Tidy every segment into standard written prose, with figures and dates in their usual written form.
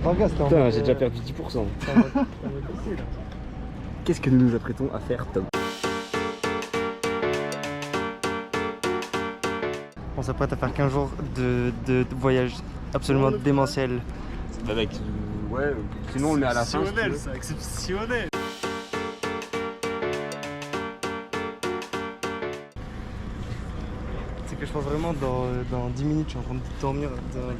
Putain, j'ai déjà perdu 10%. Qu'est-ce que nous nous apprêtons à faire, Tom? On s'apprête à faire 15 jours de voyage absolument démentiel. Bah mec, ouais, sinon on le met à la fin. Exceptionnel, c'est exceptionnel. C'est que je pense vraiment dans 10 minutes, je suis en train de dormir dans le...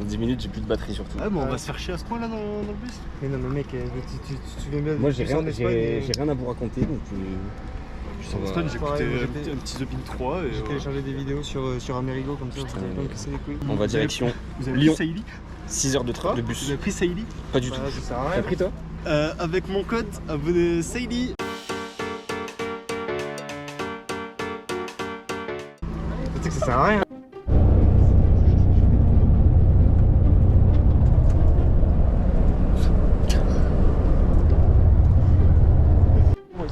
Dans 10 minutes, j'ai plus de batterie surtout. Ah bon, on va se faire chier à ce point là dans le bus. Mais non mais mec, tu te souviens bien... Moi j'ai rien, en Espagne, j'ai rien à vous raconter donc En Espagne, j'ai pareil, écouté un petit The Pink 3 et J'ai téléchargé des vidéos sur Amerigo comme ça, vous allez pas me casser les couilles. on va direction Vous avez Lyon. pris Saïli? 6 heures de train de Vous bus. avez pris Saïli? Pas du tout. Bah, ça sert à T'as rien. pris toi? Avec mon code, abonnez Saïli. Tu sais que ça sert à rien.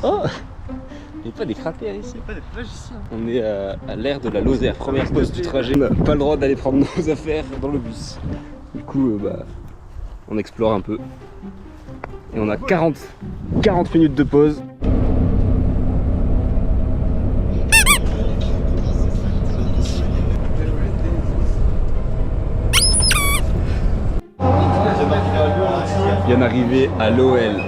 Oh! Il n'y a pas des cratères ici. Il n'y a pas de plage ici. Hein. On est à l'ère de la Lozère, première pause du trajet. On n'a pas le droit d'aller prendre nos affaires dans le bus. Du coup, bah, on explore un peu. Et on a 40 minutes de pause. Bien arrivé à l'OL.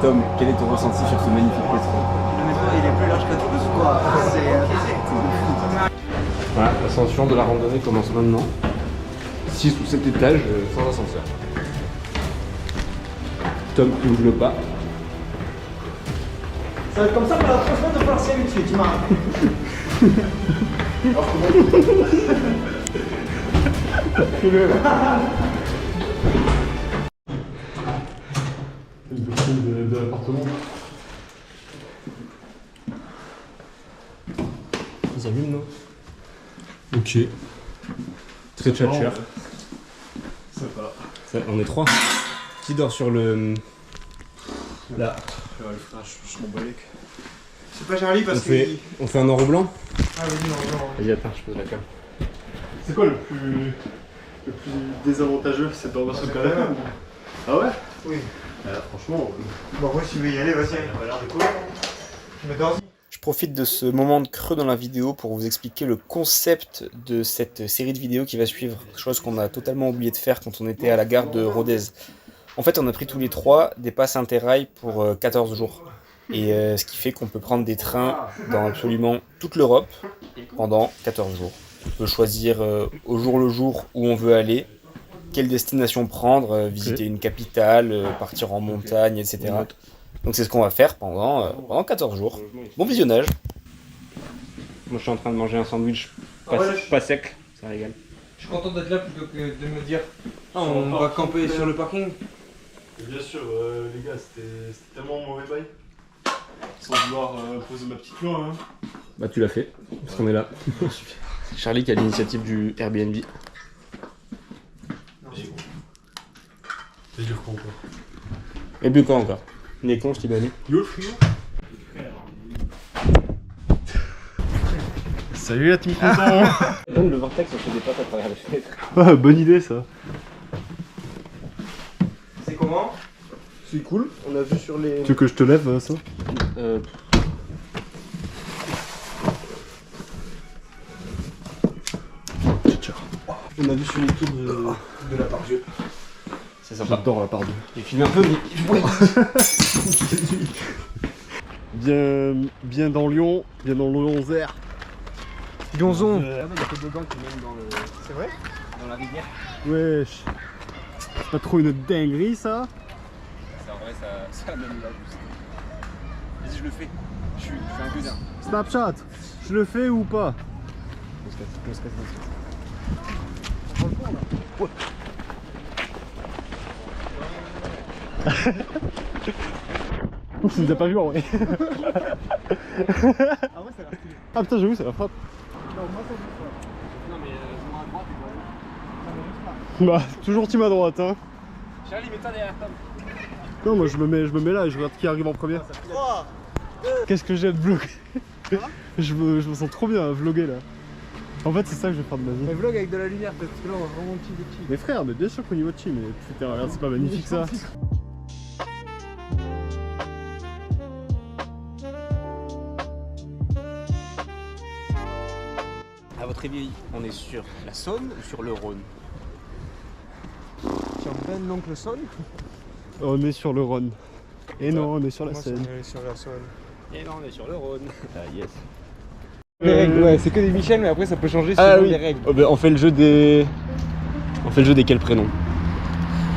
Tom, quel est ton ressenti sur ce magnifique métro? Le métro il est plus large qu'à Toulouse quoi. Voilà, l'ascension de la randonnée commence maintenant. 6 ou 7 étages sans ascenseur. Tom ouvre le pas. Ça va être comme ça pendant 3 semaines de partiel de suite, tu m'as. De l'appartement. Ils allument, non? Ok. Très tchatcheur. Sympa. On est 3. Qui dort sur le... Là. Je m'en bats les couilles. C'est pas Charlie parce que... On fait un noir ou blanc? Ah vas-y, non. Vas-y, attends, je pose la cam. C'est quoi le plus désavantageux? C'est dormir sur le canapé? Ah ouais? Oui. Franchement, Bon, après, si tu veux y aller, vas-y. ça a pas l'air de cool. Mais dors. Je profite de ce moment de creux dans la vidéo pour vous expliquer le concept de cette série de vidéos qui va suivre. Chose qu'on a totalement oublié de faire quand on était à la gare de Rodez. En fait, on a pris tous les 3 des passes Interrail pour 14 jours. Et ce qui fait qu'on peut prendre des trains dans absolument toute l'Europe pendant 14 jours. On peut choisir au jour le jour où on veut aller, quelle destination prendre, visiter une capitale, partir en montagne, etc. Donc c'est ce qu'on va faire pendant 14 jours. Bon visionnage. Moi je suis en train de manger un sandwich pas sec, ça régale. Je suis content d'être là plutôt que de me dire on va camper sur le parking. Bien sûr, les gars, c'était tellement mauvais bail. Sans vouloir poser ma petite loi. Hein. Bah tu l'as fait, parce qu'on est là. Charlie qui a l'initiative du Airbnb. C'est dur quoi encore. Et bu quoi encore? Il est con, je t'ai donné. Yo le frigo. Salut la team content. Donne le vortex, on fait des pattes à travers les fenêtres. Ah, bonne idée ça. C'est comment? C'est cool, on a vu sur les... Tu veux que je te lève ça? On a vu sur les tours de la part Dieu. C'est sympa. J'adore la part 2. Il filme un peu, mais... Bien dans Lyon, bien dans le Lonzère. Gonzon. Il y a que deux gants qui mènent dans le... C'est vrai? dans la rivière. Wesh. C'est pas trop une dinguerie ça? C'est en vrai, ça amène la boost. Vas-y, je le fais. Je fais un gueudin. Snapchat, je le fais ou pas? Tu nous as pas vu en vrai. Ah ouais, ça a l'air stylé. Ah putain, j'avoue, ça la frappe. Non, moi ça me frappe. Non, mais je à droite et Bah, toujours team à droite, hein. Charlie, mets-toi derrière Tom. Non, moi je me mets là et je regarde qui arrive en premier. 3, Qu'est-ce que j'ai à te vlogger? Je me sens trop bien à vlogger là. En fait, c'est ça que je vais faire de ma vie. Un vlog avec de la lumière, parce que là on va vraiment chill des chill. Mais frère, mais bien sûr qu'au niveau de chill, mais putain, regarde, c'est pas magnifique ça. À votre avis, on est sur la Saône ou sur le Rhône? Sur Ben l'oncle Saône. On est sur le Rhône. Et non, on est sur la Seine. On est sur la Saône. Et non, on est sur le Rhône. Ah yes. Les règles, ouais, c'est que des Michel, mais après ça peut changer Ah selon oui. les règles. Oh, bah, on fait le jeu des. On fait le jeu des quels prénoms?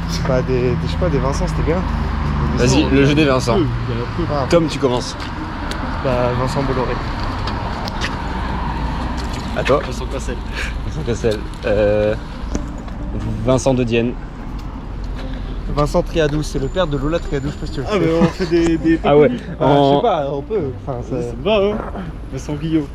Je sais pas, des Vincent, c'était bien. Vas-y, le jeu des Vincent. Ah, Tom, tu commences. bah, Vincent Bolloré. À toi. Vincent Cassel. Vincent Cassel. Vincent de Dienne. Vincent Triadou, c'est le père de Lola Triadou, je sais pas si tu veux. Ah, mais on fait des. Ah ouais. Je sais pas, on peut. Enfin, ça... Ça me va, hein. Vincent Guillot.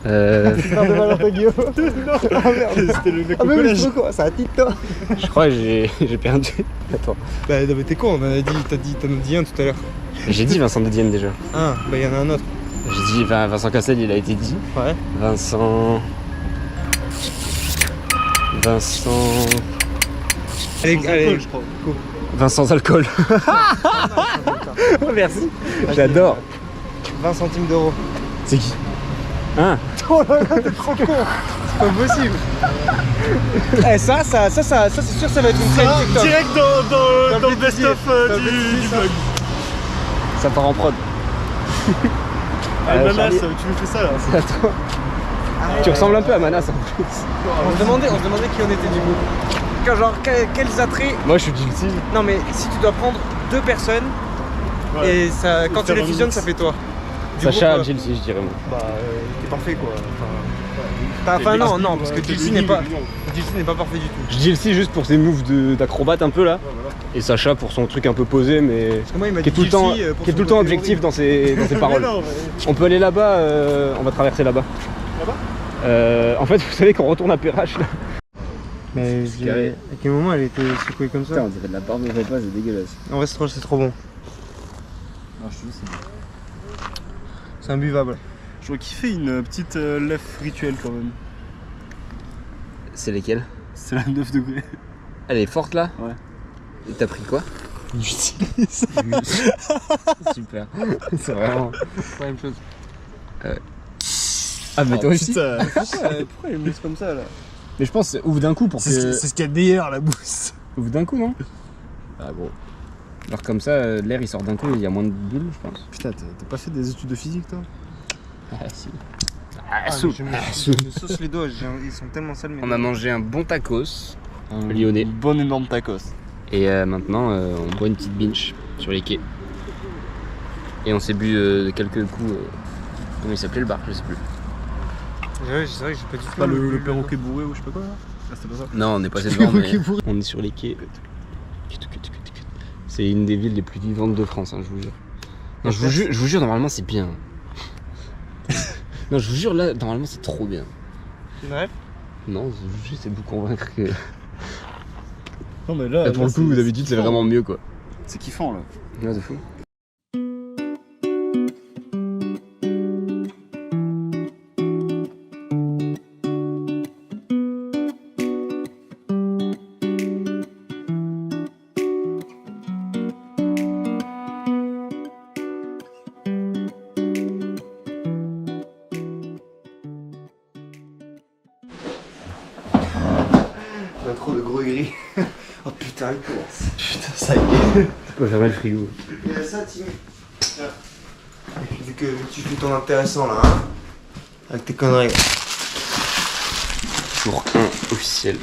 C'est le père de Valentin Guillaume. Ah merde. C'était le mec Ah au mais collège. c'est trop con, c'est un TikTok. Je crois que j'ai perdu. Attends. Bah non mais t'es con, t'en as dit un tout à l'heure. J'ai dit Vincent de Dienne déjà. Ah, bah y'en a un autre. J'ai dit Vincent Cassel, il a été dit. Ouais. Vincent. Allez, je crois. Vincent Alcool. Merci. J'adore. 20 centimes d'euros. C'est qui? Hein? Oh là là, t'es trop con. C'est pas possible. Eh ça c'est sûr ça va être une scène TikTok. Direct dans le best-of du vlog. Ça part en prod. Manas, Charlie. tu nous fais ça là. C'est à toi. Tu ressembles un peu à Manas en plus. On se demandait qui on était du coup. Genre quels attraits. Moi je suis Jilty. Non mais si tu dois prendre deux personnes et ça, quand tu les fusionnes ça fait toi. Du Sacha, groupe, Jilty, je dirais moi. bah t'es parfait quoi. Enfin non parce que Jilty n'est pas parfait du tout. Je dis Jilty juste pour ses moves d'acrobate un peu là. Et Sacha pour son truc un peu posé mais Parce que moi il m'a qui est dit tout le temps, Jilty, pour qui est son tout le temps côté objectif horrible. dans ses paroles. On peut aller là-bas, on va traverser là-bas. Là-bas En fait, vous savez qu'on retourne à Perrache là. Mais carré. à quel moment elle était secouée comme ça? on dirait de la barbe de repas, c'est dégueulasse. En vrai c'est trop bon. Non, je te dis, c'est bon. C'est imbuvable. J'aurais kiffé une petite lèvre rituelle quand même. C'est lesquels? C'est la 9 degrés. Elle est forte là? Ouais. Et t'as pris quoi? J'utilise. Super. C'est vraiment. La même chose. Ah, mais toi aussi? Pourquoi elle me laisse comme ça là? Mais je pense, ouvre d'un coup pour que. C'est ce qu'il y a de meilleur la mousse. Ouvre d'un coup, non? Ah, gros. Alors, comme ça, l'air il sort d'un coup, il y a moins de bulles, je pense. Putain, t'as pas fait des études de physique toi? Ah, si. Je me sauce les doigts, ils sont tellement sales. On a mangé un bon tacos lyonnais. Bon énorme tacos. Et maintenant, on boit une petite binge sur les quais. Et on s'est bu quelques coups. Comment il s'appelait le bar? Je sais plus. C'est vrai que j'ai pas du tout. Pas le perroquet bourré ou je sais pas quoi là? Ah, c'était pas ça? Non, on est passé devant, mais on est sur les quais. C'est une des villes les plus vivantes de France, hein, je vous jure. Non, je vous jure, normalement c'est bien. Non, je vous jure, là, normalement c'est trop bien. Une rêve? Non, j'essaie de vous convaincre que. Non mais là. Pour le coup, d'habitude c'est vraiment mieux quoi. C'est kiffant là. Ouais, de fou. On a trop de gros aigris. Oh putain, il commence. Putain, ça y est. Tu peux fermer le frigo. Il y a ça, Tim. Vu que tu fais ton intéressant là, hein. Avec tes conneries. Jour 1 officiel.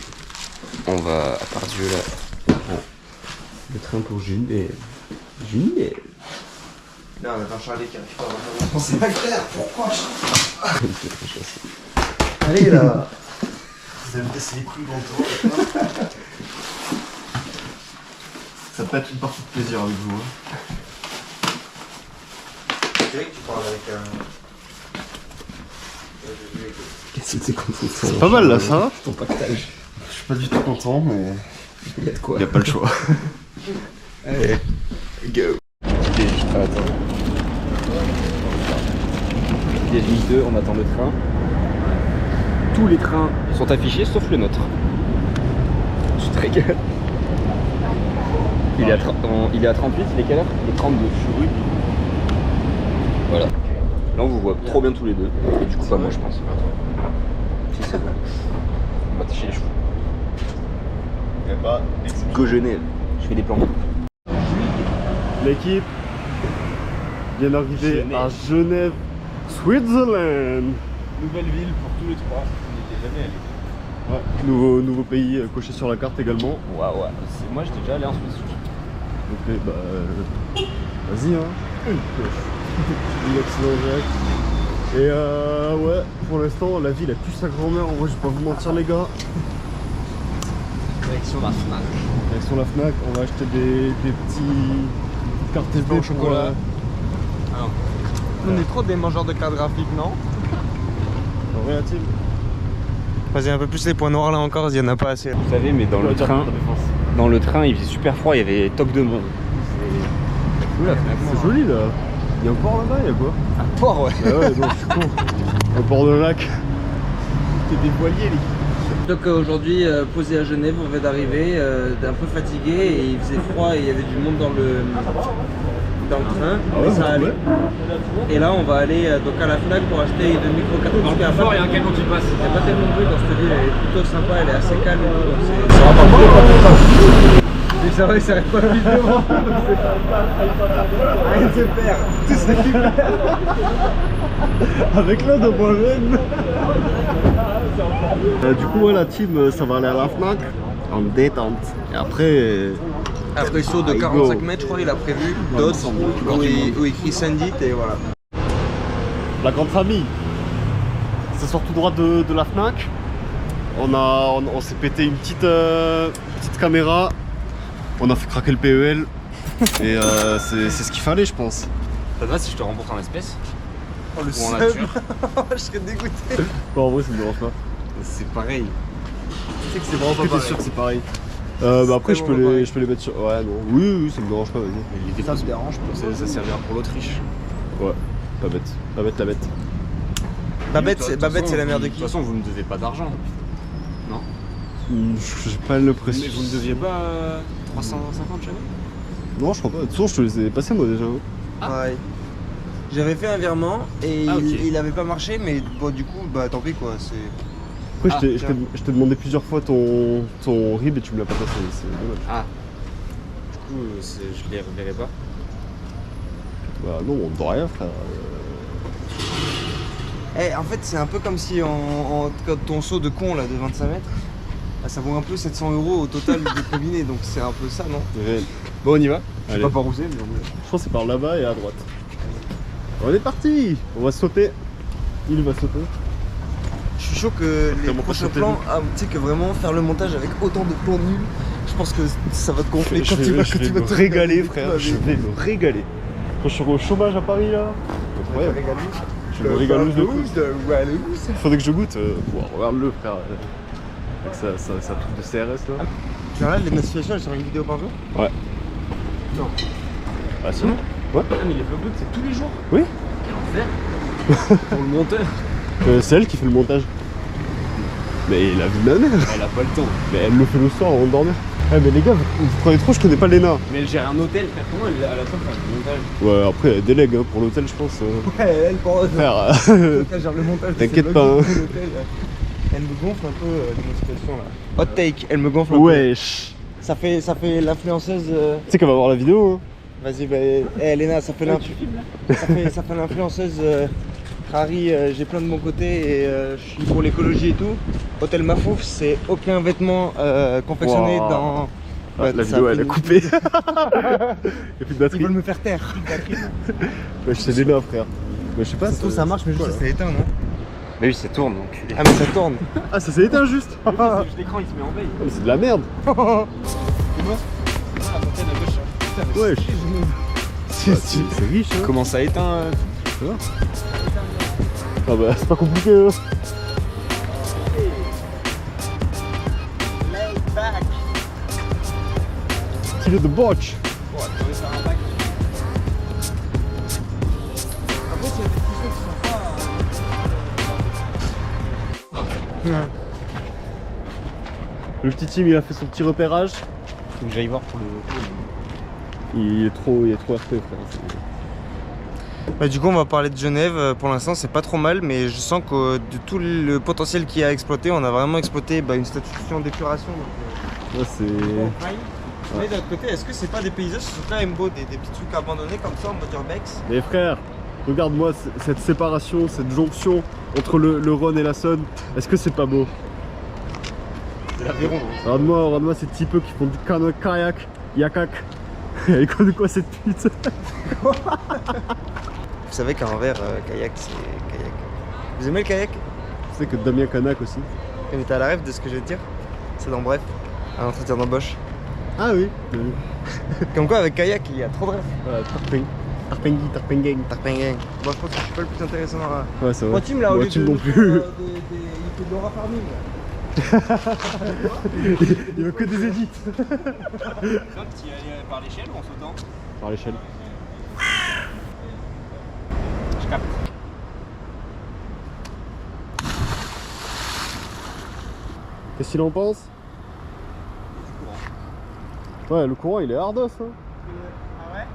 On va à Pardieu là. Le train pour Jules. Jules. Là, on attend Charlie qui arrive pas à vraiment. C'est pas clair, pourquoi Allez là. Vous avez me casser les couilles dans le temps. Ça peut être une partie de plaisir avec vous. Hein. C'est vrai que tu parles avec un. Qu'est-ce que c'est qu'on fait? C'est pas mal là, ça va? Ton pactage. Je suis pas du tout content, mais. Il y a de quoi? Y a pas le choix. Allez, go. Attends. Il est 2, on attend le train. tous les trains sont affichés sauf le nôtre. Tu te régales. Il est à 38, il est quelle heure? Il est 32. Voilà. Là on vous voit trop bien tous les deux. Et du coup pas moi je pense. Si c'est bon. On va t'acheter les cheveux. Go Genève. Je fais des plans. L'équipe vient d'arriver à Genève, Switzerland. Nouvelle ville pour tous les trois. On n'était jamais allé. Ouais, nouveau pays coché sur la carte également. Ouais. Moi j'étais déjà allé en Suisse. Ok, bah. Vas-y, hein. L'accident direct. Et ouais, pour l'instant, la ville a plus sa grand-mère. En vrai, je vais pas vous mentir, les gars. Direction la Fnac. Direction la Fnac, on va acheter des petits cartes SD au chocolat. Ah. On est trop des mangeurs de cartes graphiques, non? Relative. Vas-y, un peu plus les points noirs là encore, il y en a pas assez. Vous savez, mais dans le train, il faisait super froid, il y avait toque de monde. C'est joli là. Il y a un port là-bas, il y a quoi? Un port, ouais. Bah ouais, non, je suis con. Un port de lac. T'es des voiliers, les gars. Donc aujourd'hui, posé à Genève, on vient d'arriver, un peu fatigué et il faisait froid et il y avait du monde dans le train, mais ça allait. Et là, on va aller donc à la Fnac pour acheter de micro-cartouches. Il y a pas tellement de bruit dans cette ville, elle est plutôt sympa, elle est assez calme. Mais ça va, il s'arrête pas la vidéo. Rien ne se perd, tout se récupère. Avec l'eau de moi-même. Du coup, ouais, la team, ça va aller à la Fnac en détente. Et après. Après saut de 45 mètres, je crois, il a prévu d'autres où il écrit Sandit et voilà. La grande famille. Ça sort tout droit de la Fnac. On s'est pété une petite caméra. On a fait craquer le PEL. Et c'est ce qu'il fallait, je pense. Ça te va si je te rembourse en espèces? Oh le ou en seum. nature? Je serais dégoûté. Bon, en vrai, ça me dérange pas. C'est pareil. Tu sais que c'est vraiment pas T'es pareil. sûr que c'est pareil? Bah après, je peux les mettre sur. Ouais, non. Oui, ça me dérange pas, vas-y. Ça me dérange pas. Ça servira pour l'Autriche. Ouais, pas bête. La bête. Babette, c'est la mère de De qui? toute façon, vous ne devez pas d'argent. Non? J'ai pas l'impression. Mais vous ne deviez pas 350 jamais? Non, je crois pas. De toute façon, je te les ai passés moi déjà. Pareil. J'avais fait un virement et Ah, ok. il avait pas marché, mais bon, du coup, bah tant pis quoi. C'est. Après, Ah, je t'ai demandé plusieurs fois ton RIB et tu me l'as pas passé. C'est dommage. Ah. Du coup, je les reverrai pas. Bah non, on ne doit rien, frère. En fait, c'est un peu comme si quand ton saut de con là de 25 mètres, bah, ça vaut un peu 700 € au total de combiné, donc c'est un peu ça, non? Réel. Bon, on y va. Allez. Je sais pas par où c'est, mais on y va. Je pense que c'est par là-bas et à droite. On est parti. On va sauter. Il va sauter. Je suis chaud que les Comment prochains sauter, plans, tu sais que vraiment faire le montage avec autant de plans nuls, je pense que ça va te gonfler Je vais me te régaler, toute frère. ma Je vie. vais me régaler. Quand je serai au chômage à Paris là. Incroyable. Je me régale de ouf. Faudrait que je goûte. Regarde-le, frère. Avec sa truc de CRS là. Genre là, les notifications elles sont une vidéo par jour? Ouais. Non. Ah si. Ouais. Ah, mais les vlogs, c'est tous les jours. Oui. Quel enfer. Pour le monteur. C'est elle qui fait le montage. Mais il a vu ma mère. Elle a pas le temps. Mais elle le fait le soir avant de dormir. Eh mais les gars, vous prenez trop, je connais pas Léna. Mais elle gère un hôtel, frère. Comment elle à la fin faire du montage? Ouais, après elle délègue hein, pour l'hôtel, je pense. Ouais, elle pour Frère, genre le montage. de T'inquiète ses pas, vlogs, hein. tout l'hôtel, là. Elle me gonfle un peu les notifications là. Hot take, elle me gonfle un peu. wesh. Ça fait l'influenceuse. Tu sais qu'elle va voir la vidéo. Hein. Vas-y, bah, Léna, ça fait l'influenceuse. Harry, j'ai plein de mon côté et je suis pour l'écologie et tout. Hôtel Mafouf, c'est aucun vêtement confectionné Wow. dans. Ah, Ouais, la ça vidéo fait elle a une- coupé. Il y a plus de batterie. Ils veulent me faire taire. Ouais, c'est Léna, frère. Ouais, je sais pas. Ça marche, mais juste ça s'est éteint, non? Mais oui, ça tourne donc. Ah, mais ça tourne. Ah, ça s'est éteint juste. L'écran il se met en veille. Ah, mais c'est de la merde. Wesh. C'est riche, hein. Comment ça éteint Ah bah, c'est pas compliqué, hein. Tiré de botch. Le petit team il a fait son petit repérage. Faut que j'aille voir pour le. Il est trop RP frère. Bah, du coup, on va parler de Genève. Pour l'instant, c'est pas trop mal, mais je sens que de tout le potentiel qu'il y a à exploiter, on a vraiment exploité une station d'épuration. Là c'est. Mais d'un autre côté, est-ce que c'est pas des paysages qui sont quand même beaux, des petits trucs abandonnés comme ça en mode urbex? Mais frère, regarde-moi cette séparation, cette jonction entre le Rhône et la Saône. Est-ce que c'est pas beau? C'est l'Aveyron. Regarde-moi ces petits peu qui font du kayak, yakak. Elle connaît quoi cette pute? Vous savez qu'en verre, kayak, c'est kayak. Vous aimez le kayak? Tu sais que Damien Canac aussi. Mais t'as la rêve de ce que je vais te dire? C'est dans Bref, un entretien d'embauche. Ah oui. Comme quoi, avec kayak, il y a trop de rêves. Voilà, Tarpengi. Tarpengang. Bon, je pense que je suis pas le plus intéressant dans la... Ouais, c'est vrai. Moi, team, là, au Moi, lieu team de... non plus. il fait de l'aura farming, là. Il veut que des édits. Tu y allais par l'échelle ou en sautant? Par l'échelle. Je capte. Qu'est-ce qu'il en pense? Ouais, le courant il est hardos. Hein. Ah ouais?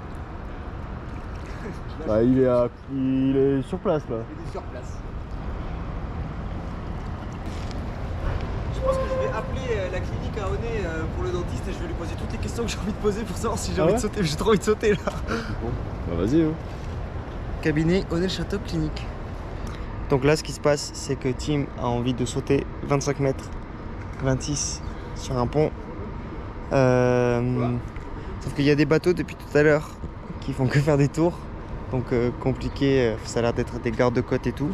Bah, il est sur place là. Il est sur place. Je pense que je vais appeler la clinique à Honnay pour le dentiste et je vais lui poser toutes les questions que j'ai envie de poser pour savoir si j'ai Ah envie ouais de sauter. J'ai trop envie de sauter là. Bah vas-y. Hein. Cabinet Honnay-le-Château clinique. Donc là, ce qui se passe, c'est que Tim a envie de sauter 25 mètres, 26 sur un pont. Sauf qu'il y a des bateaux depuis tout à l'heure qui font que faire des tours. Donc compliqué, ça a l'air d'être des gardes-côtes et tout.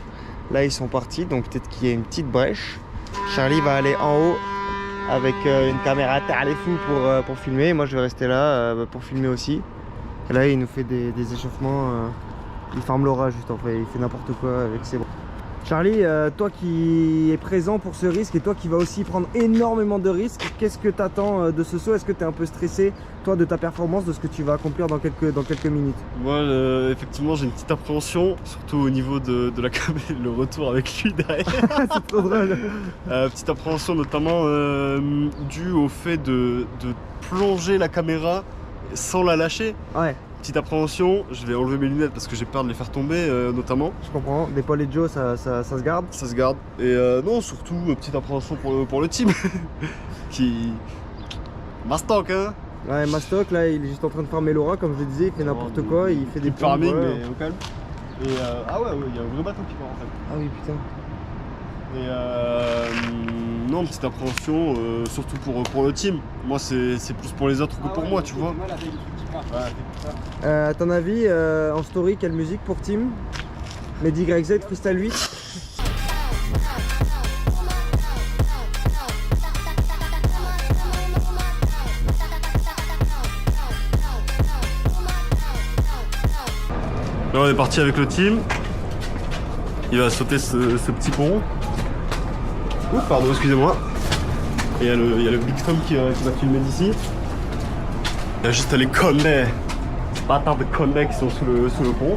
Là, ils sont partis, donc peut-être qu'il y a une petite brèche. Charlie va aller en haut avec une caméra à terre les fous pour filmer. Moi, je vais rester là pour filmer aussi. Et là, il nous fait des échauffements. Il ferme l'aura juste en fait, il fait n'importe quoi avec ses bras. Charlie, toi qui es présent pour ce risque et toi qui vas aussi prendre énormément de risques, qu'est-ce que tu attends de ce saut? Est-ce que tu es un peu stressé, toi, de ta performance, de ce que tu vas accomplir dans quelques minutes? Moi, effectivement, j'ai une petite appréhension, surtout au niveau de la caméra, le retour avec lui derrière. C'est trop drôle. Petite appréhension notamment due au fait de plonger la caméra sans la lâcher. Ouais, Petite appréhension, je vais enlever mes lunettes parce que j'ai peur de les faire tomber notamment. je comprends. Des Paul et Joe, ça se garde. Ça se garde. Et non, surtout, petite appréhension pour le team. qui... Mastoc, hein. Ouais, Mastoc, là, il est juste en train de farmer l'aura, comme je le disais, il fait n'importe quoi, il fait des pompes, farming, ouais. mais au calme. Et ah ouais, il y a un vrai bateau qui part en fait. Ah oui, putain. Et non, petite appréhension, surtout pour le team. Moi, c'est plus pour les autres que pour moi, tu vois. À ton avis, en story, quelle musique pour Tim? Mehdi YZ, Freestyle 8. Là, on est parti avec le team. Il va sauter ce petit pont. Ouh, pardon, excusez-moi. Et il y a le Big Tom qui va filmer d'ici. Il y a juste les connets, bâtards de connets qui sont sous le pont.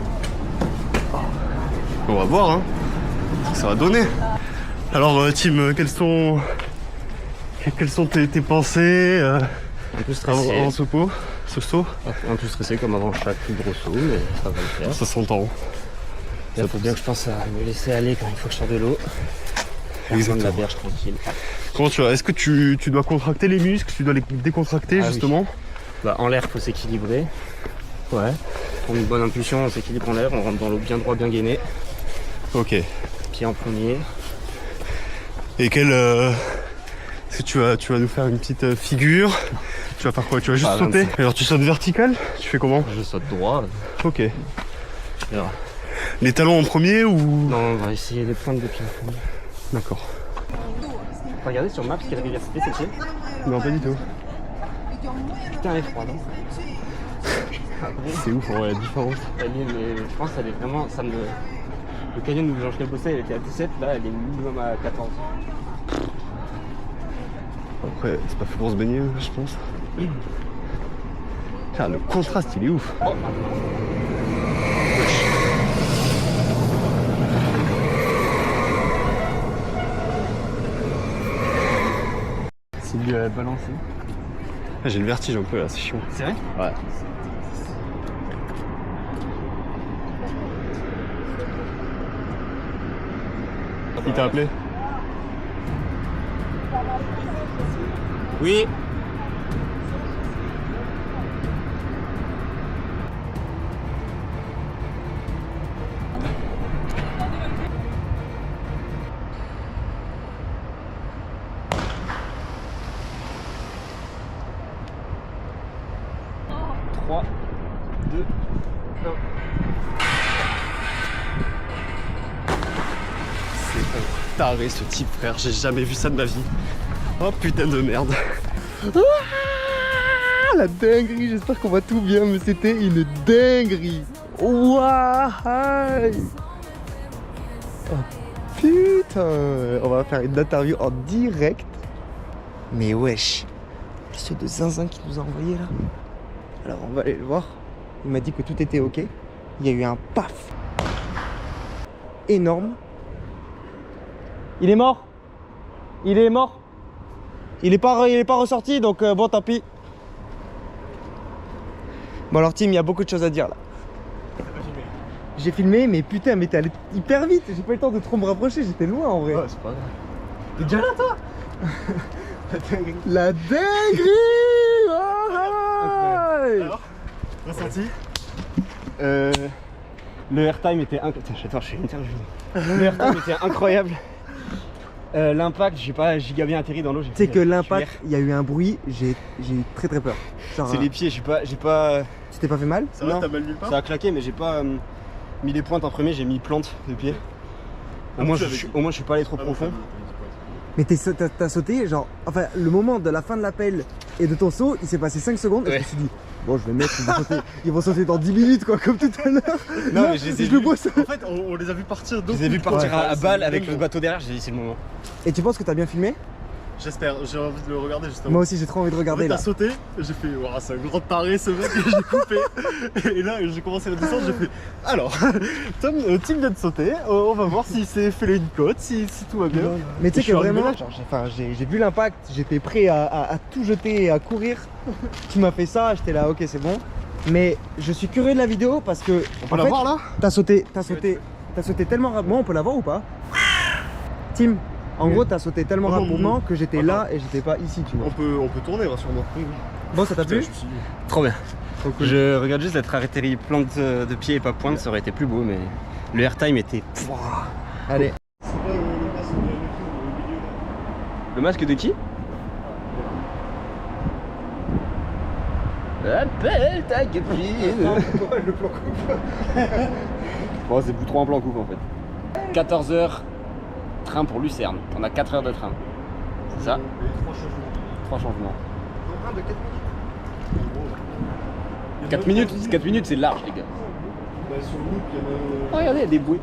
On va voir, hein, ce que ça va donner. Alors, Tim, quelles sont tes pensées Un peu avant ce saut? Un peu stressé comme avant chaque plus gros saut, mais ça va le faire. Ça s'entend. Il faut bien que je pense à me laisser aller quand il faut que je sorte de l'eau. Faire de la berge tranquille. Comment tu vas? Est-ce que tu dois contracter les muscles? Tu dois les décontracter justement? Oui. Bah, en l'air, faut s'équilibrer. Ouais. Pour une bonne impulsion, on s'équilibre en l'air, on rentre dans l'eau bien droit, bien gainé. Ok. Pied en premier. Et est-ce que tu vas nous faire une petite figure? Tu vas faire quoi? Tu vas juste Bah, sauter? 25. Alors tu sautes vertical? Tu fais comment? Je saute droit. Ok. Alors, Les talons en premier ou? non, on va essayer les pointes de pied en premier. D'accord. Regardez sur Maps quelle rivière c'était, Non, pas du tout. Putain, elle est froide. C'est ouf en vrai la différence. Mais je pense qu'elle est vraiment. Le canyon où Jean-Michel bossait, elle était à 17, là elle est minimum à 14. Après, c'est pas fait pour se baigner, je pense. Ah, le contraste il est ouf. Oh. c'est balancé. Ah, j'ai le vertige un peu là, c'est chiant. C'est vrai? Ouais. Il t'a appelé? Oui. Trois, deux, un. C'est un taré ce type, frère, j'ai jamais vu ça de ma vie. Oh putain de merde. Ah, la dinguerie, j'espère qu'on va tout bien, mais c'était une dinguerie. Waouh. Oh putain, on va faire une interview en direct. Mais wesh, c'est de zinzin qui nous a envoyé là. Alors on va aller le voir. Il m'a dit que tout était ok. Il y a eu un paf énorme. Il est mort. Il est mort. Il est pas ressorti, donc bon, tant pis. Bon alors Tim, il y a beaucoup de choses à dire là. J'ai filmé, mais putain, mais t'es allé hyper vite. J'ai pas eu le temps de trop me rapprocher, j'étais loin en vrai. Ouais, c'est pas grave. T'es déjà là toi? La dinguerie. Alors, ressenti? Le airtime était incroyable. Attends, je suis interviewé. Le airtime était incroyable. L'impact, j'ai pas giga bien atterri dans l'eau. Tu sais que l'impact, il y a eu un bruit, j'ai eu très peur. Genre, C'est les pieds, j'ai pas. Tu t'es pas fait mal? Ça va, Non. t'as mal nulle part? Ça a claqué, mais j'ai pas mis les pointes en premier, j'ai mis plante de pied. Au moins, je suis pas allé trop profond. Mais t'as sauté, genre, enfin, le moment de la fin de l'appel et de ton saut, il s'est passé 5 secondes et je me suis dit, bon, je vais mettre, ils vont sauter dans 10 minutes, quoi, comme tout à l'heure. Non, mais je les ai le vus. vois ça. En fait, on les a vus partir. Je les ai vus partir Ouais. à balle avec le bateau derrière, j'ai dit c'est le moment. Et tu penses que t'as bien filmé? J'espère, j'ai envie de le regarder justement. Moi aussi, j'ai trop envie de regarder T'as là. sauté, j'ai fait, waouh, c'est un grand taré ce mec, et j'ai coupé. Et là, j'ai commencé la descente, j'ai fait, alors, Tim vient de sauter, on va voir s'il s'est fait une côte, si tout va bien. Mais tu sais Je suis que arrivé vraiment, là. genre, j'ai vu l'impact, j'étais prêt à tout jeter et à courir. Tu m'as fait ça, j'étais là, ok, c'est bon. Mais je suis curieux de la vidéo parce que. On peut la voir là? T'as sauté tellement rapidement, on peut la voir ou pas? Tim, en gros, t'as sauté tellement Non, non, rapidement non. que j'étais là et j'étais pas ici, tu vois. On peut tourner, rassure-moi. Oui, oui. Bon, ça t'a plu? Trop bien. Trop cool. Je regarde juste d'être arrêté plante de pied et pas pointe, ça aurait été plus beau, mais le airtime était. Allez. Le masque de qui? Appelle ta copine. Le plan coupe. Bon, c'est plus trop un plan coupe en fait. 14h, train pour Lucerne. On a 4 heures de train. C'est ça? 3 changements. 4 minutes, 4 minutes c'est large les gars. Sur le loop, il y en a. Oh, regardez, il y a des bouées.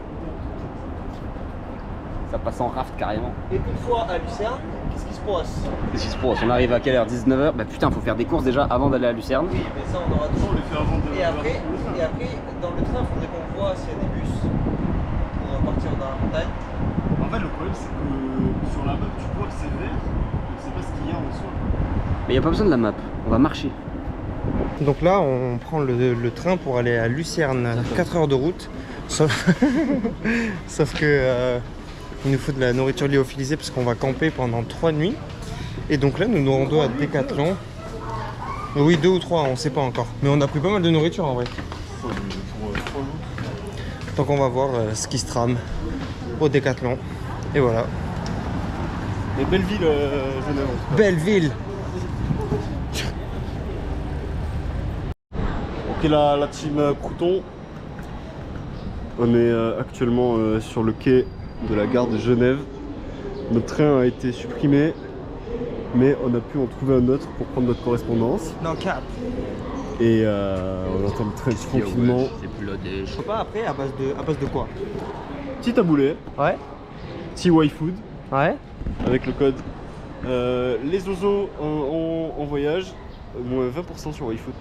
Ça passe en raft carrément. Et une fois à Lucerne, qu'est-ce qui se passe? Qu'est-ce qui se passe? On arrive à quelle heure? 19h? Bah putain, faut faire des courses déjà avant d'aller à Lucerne. Oui, mais ça on aura On toujours. les fait avant de. Et après, dans le train, il faudrait qu'on voit s'il y a des bus pour partir dans la montagne. En fait, le problème, c'est que sur la map, tu vois que c'est vert, mais tu sais pas ce qu'il y a en soi. Mais y a pas besoin de la map, on va marcher. Donc là, on prend le train pour aller à Lucerne, 4 heures de route. Sauf que il nous faut de la nourriture lyophilisée parce qu'on va camper pendant 3 nuits. Et donc là, nous nous rendons à Decathlon. Oui, 2 ou 3, on sait pas encore. Mais on a pris pas mal de nourriture en vrai. Pour 3 jours. Donc on va voir ce qui se trame au Decathlon. Et voilà. Mais belle ville, Genève. en tout cas. Belle ville. Ok, la team Crouton. On est actuellement sur le quai de la gare de Genève. Notre train a été supprimé, mais on a pu en trouver un autre pour prendre notre correspondance. Non, 4. Et on attend le train tranquillement. C'est plus la déche. Pas après, à base de quoi? Petit taboulé, Ouais. petit Y-Food Ouais. avec le code. Les ozos en voyage, moins 20% sur Y-Food.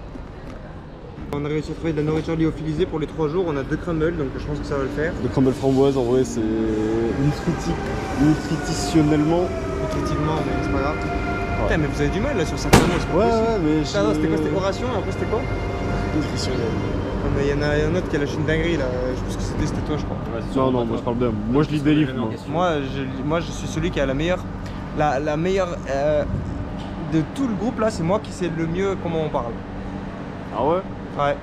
On a réussi à trouver de la nourriture lyophilisée pour les 3 jours. On a 2 crumbles, donc je pense que ça va le faire. Le crumble framboise, en vrai, c'est nutritionnellement. Nutritivement, mais c'est pas grave. Ouais, Putain, mais vous avez du mal là sur certains mots, c'est pas possible. Ouais, mais. Putain, non, c'était quoi? C'était oration et après c'était quoi? Nutritionnel. Non, mais il y en a un autre qui a lâché une dinguerie là. Je pense que c'était toi, je crois. Non, non, moi je parle bien. Moi je lis des livres. Moi. Moi, je suis celui qui a la meilleure. La meilleure. De tout le groupe là, c'est moi qui sais le mieux comment on parle. Ah ouais? Ouais,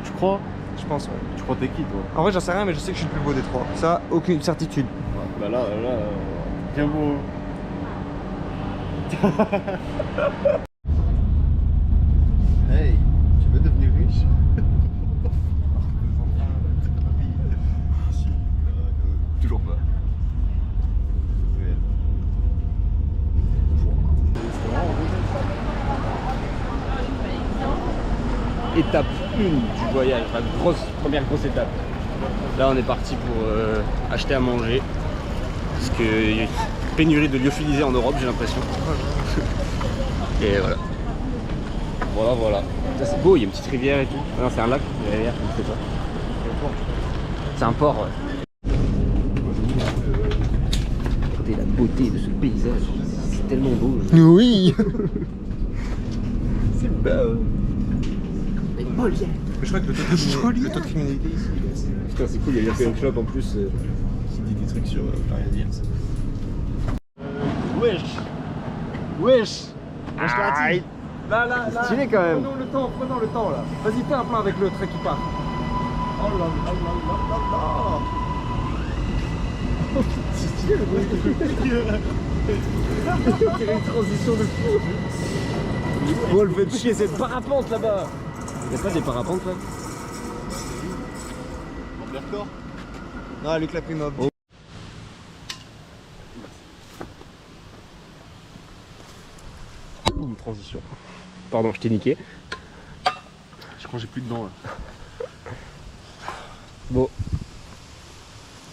Tu crois? je pense, ouais. Tu crois t'es qui toi? En vrai, j'en sais rien, mais je sais que je suis le plus beau des trois. Ça, aucune certitude. Bah là, bien beau. Hey, tu veux devenir riche? Toujours pas. Étape 1 du voyage, la première grosse étape. Là on est parti pour acheter à manger. Parce qu'il y a une pénurie de lyophilisés en Europe, j'ai l'impression. Et voilà. Voilà. Ça c'est beau, il y a une petite rivière et tout. Ah non, c'est un lac, une rivière, je sais pas. C'est un port, ouais. Regardez la beauté de ce paysage, c'est tellement beau. Oui. C'est beau. Je crois que le taux de criminalité ici. Putain, c'est cool, il y a une club en plus qui dit des trucs sur Paris. Wesh! Wesh! Aïe. Là. C'est stylé quand même. Prenons le temps là. Vas-y, fais un plan avec le trait qui part. Oh là là là là là. C'est stylé le bruit. C'est une transition de fou. Oh, le fait de chier, c'est le parapente là-bas. Y'a pas des parapentes là? D'accord. Non, Luc l'a pris mob. Une transition. Pardon, je t'ai niqué. Je crois que j'ai plus de dents là. Bon.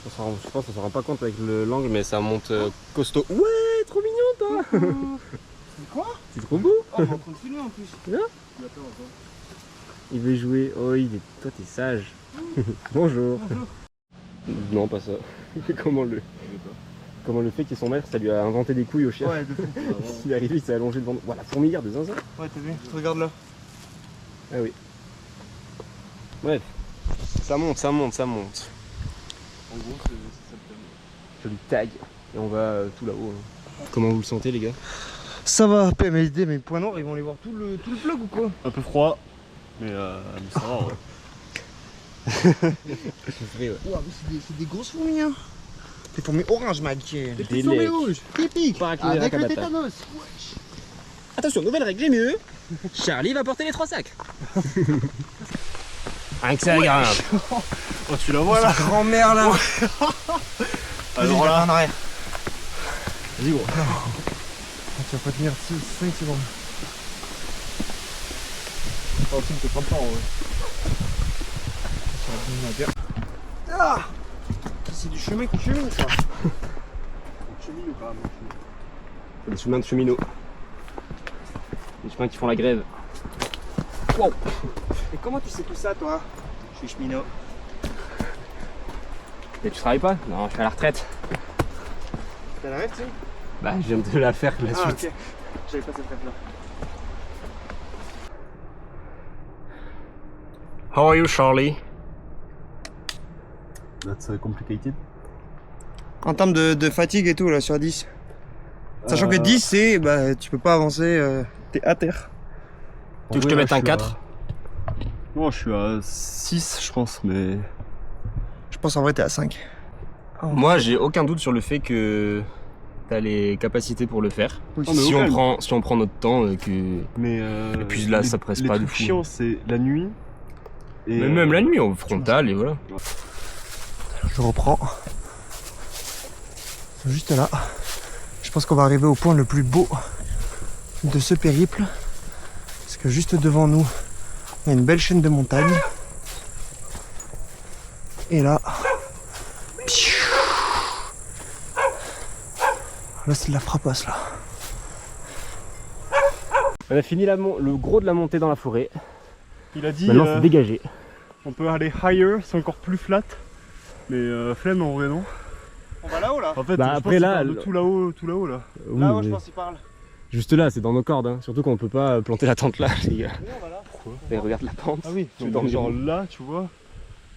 Je pense qu'on s'en rend pas compte avec l'angle, mais ça monte costaud. Ouais, trop mignon toi. C'est quoi? C'est trop beau. Oh, on va continuer en plus. Il veut jouer. Oh, toi t'es sage. Bonjour. Non, pas ça. Comment le fait qu'il est son maître, ça lui a inventé des couilles au chien. Ouais, de fou. Il est arrivé, il s'est allongé devant. Voilà, fourmilière de zinzin. Ouais, t'as vu? Regarde là. Ah oui. Bref. Ça monte. En gros, c'est ça. Je lui tag. Et on va tout là-haut. Comment vous le sentez les gars? Ça va, PMSD, mais point noir, ils vont aller voir tout le vlog ou quoi? Un peu froid, mais ça va, ouais. C'est vrai, ouais. Ouah, mais c'est des grosses fourmis, hein. Des fourmis oranges, mec. Des lecs. Typique. Pas incliné Avec à le Kabata. tétanos. Attention, nouvelle règle, j'ai mieux. Charlie va porter les 3 sacs. Rien que ça grimpe. Oh, tu la vois là? Grand-mère là. Alors là, en arrière. Vas-y gros. Tu vas pas tenir 5 secondes. oh, tu me fais pas le temps, ouais. Ah, c'est du chemin qui chemine ça. Cheminot quand même. Des chemins de cheminots. Des chemins qui font la grève. Wow. Et comment tu sais tout ça toi? Je suis cheminot. Et tu travailles pas? Non, je suis à la retraite. T'as la rêve, tu sais? Bah, je viens de la faire la Ah suite. ok. J'avais pas cette rêve là. How are you, Charlie? That's complicated. En termes de fatigue et tout là sur 10. Sachant que 10 c'est bah tu peux pas avancer, t'es à terre. Tu veux que je te mette un 4? Non, je suis à 6 je pense, mais... Je pense en vrai t'es à 5. Moi, j'ai aucun doute sur le fait que t'as les capacités pour le faire. Oui. Oh, mais Si aucun. on prend notre temps, Mais Et puis là, ça presse pas les de trucs fou. chiants, c'est la nuit. Et mais même la nuit, en frontal et voilà. Je reprends. Juste là. Je pense qu'on va arriver au point le plus beau de ce périple. Parce que juste devant nous, il y a une belle chaîne de montagnes. Et là... Là c'est de la frappasse là. On a fini le gros de la montée dans la forêt. il a dit Maintenant, c'est dégagé. on peut aller higher, c'est encore plus flat. Mais flemme en vrai, non? On va là-haut là. En fait, Bah, je après, pense là, qu'il parle de tout là-haut là. Oui, Là-haut mais- je pense qu'il parle. Juste là, c'est dans nos cordes, hein. Surtout qu'on peut pas planter la tente là, les gars. Pourquoi? Mais regarde la pente. Ah oui, Tu donc genre là, tu vois.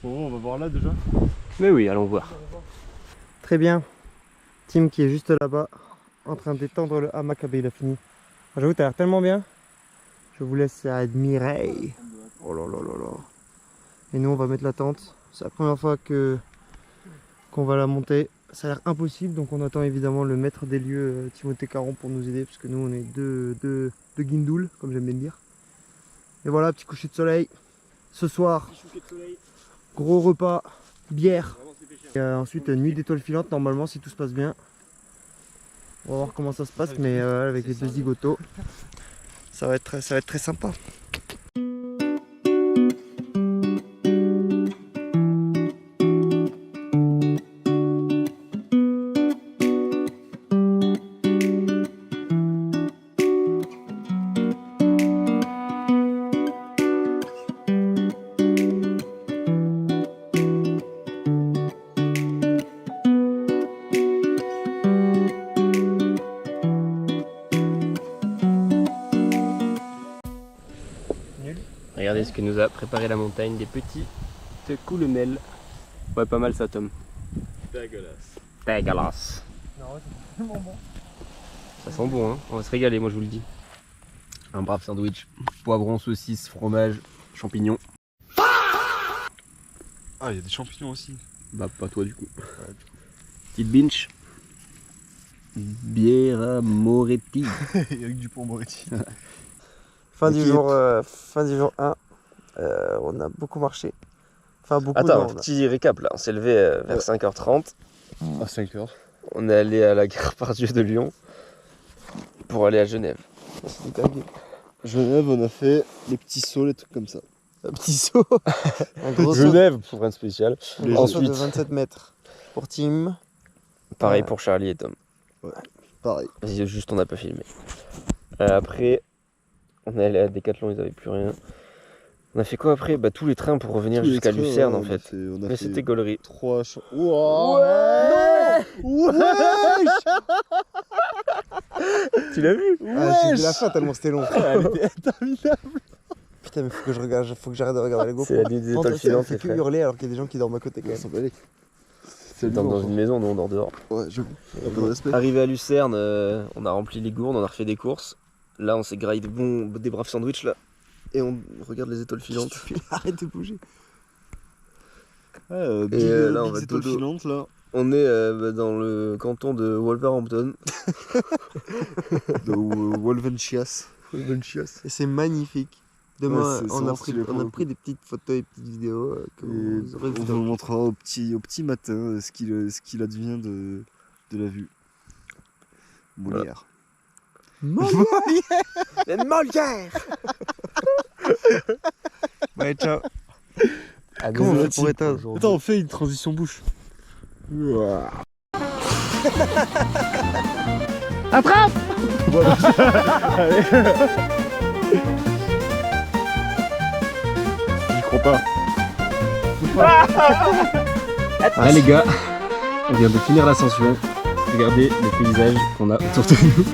Bon, on va voir là déjà. Mais oui, allons voir. Très bien. Tim qui est juste là-bas, en train d'étendre le hamac. Ah ben il a fini. J'avoue, t'as l'air tellement bien. Je vous laisse admirer. Oh là là là là. Et nous, on va mettre la tente. C'est la première fois qu'on va la monter. Ça a l'air impossible, donc on attend évidemment le maître des lieux, Timothée Caron, pour nous aider, parce que nous, on est deux guindoules, comme j'aime bien le dire. Et voilà, petit coucher de soleil. Ce soir, gros repas, bière. Et ensuite, nuit d'étoiles filantes, normalement, si tout se passe bien. On va voir comment ça se passe, mais avec les deux zigotos, ça va être très sympa. Regardez ce que nous a préparé la montagne, des petites coulomelles. Ouais, pas mal ça, Tom. Dégueulasse. Dégueulasse. Ça sent bon, hein. On va se régaler, moi je vous le dis. Un brave sandwich, poivron, saucisse, fromage, champignons. Ah, il y a des champignons aussi. Bah, pas toi du coup. Petite binge. Bière Moretti. Avec du pont Moretti. Fin du jour 1, on a beaucoup marché. Enfin beaucoup. Attends, non, petit récap là, on s'est levé vers 5h30. À 5 heures. On est allé à la gare Pardieu de Lyon pour aller à Genève. Genève, on a fait les petits sauts, les trucs comme ça. Un petit saut. Un gros saut. Genève pour un spécial. Un gros saut de Ensuite, 27 mètres pour Tim. pareil pour Charlie et Tom. Pareil. Vas-y, juste on n'a pas filmé. Après, on est allé à Decathlon, ils n'avaient plus rien. On a fait quoi après? Bah tous les trains pour revenir jusqu'à Lucerne en fait. On a Mais fait c'était gaulerie. 3 Ouais. Tu l'as vu? Ah, j'ai vu la fin tellement c'était long. Elle était interminable. Putain, mais faut que je regarde, faut que j'arrête de regarder les GoPro. C'est la nuit des étoiles Ça filantes, fait les que frères. hurler alors qu'il y a des gens qui dorment à côté quand même. C'est Dans une maison, nous on dort dehors. Ouais, j'avoue. Un peu de respect. Arrivé à Lucerne, on a rempli les gourdes, on a refait des courses. Là on s'est graillé des braves sandwichs là. Et on regarde les étoiles filantes. Arrête de bouger. là, on va étoiles dodo. filantes là. On est dans le canton de Wolverhampton. De Wolvenchias. Et c'est magnifique. Demain, Ouais, c'est on, a vraiment pris, stylé pour on a le pris des petites photos et petites vidéos que Et vous aurez on vues vous dans le- montrera au petit matin ce qu'il advient de la vue. Molière. Une Molière. Ouais, ciao. Ah, Comment on désolé, fait pour éteindre? Attends, on fait une transition bouche. Attrape! J'y crois pas. Ah les gars, on vient de finir l'ascension. Regardez le paysage qu'on a autour de nous.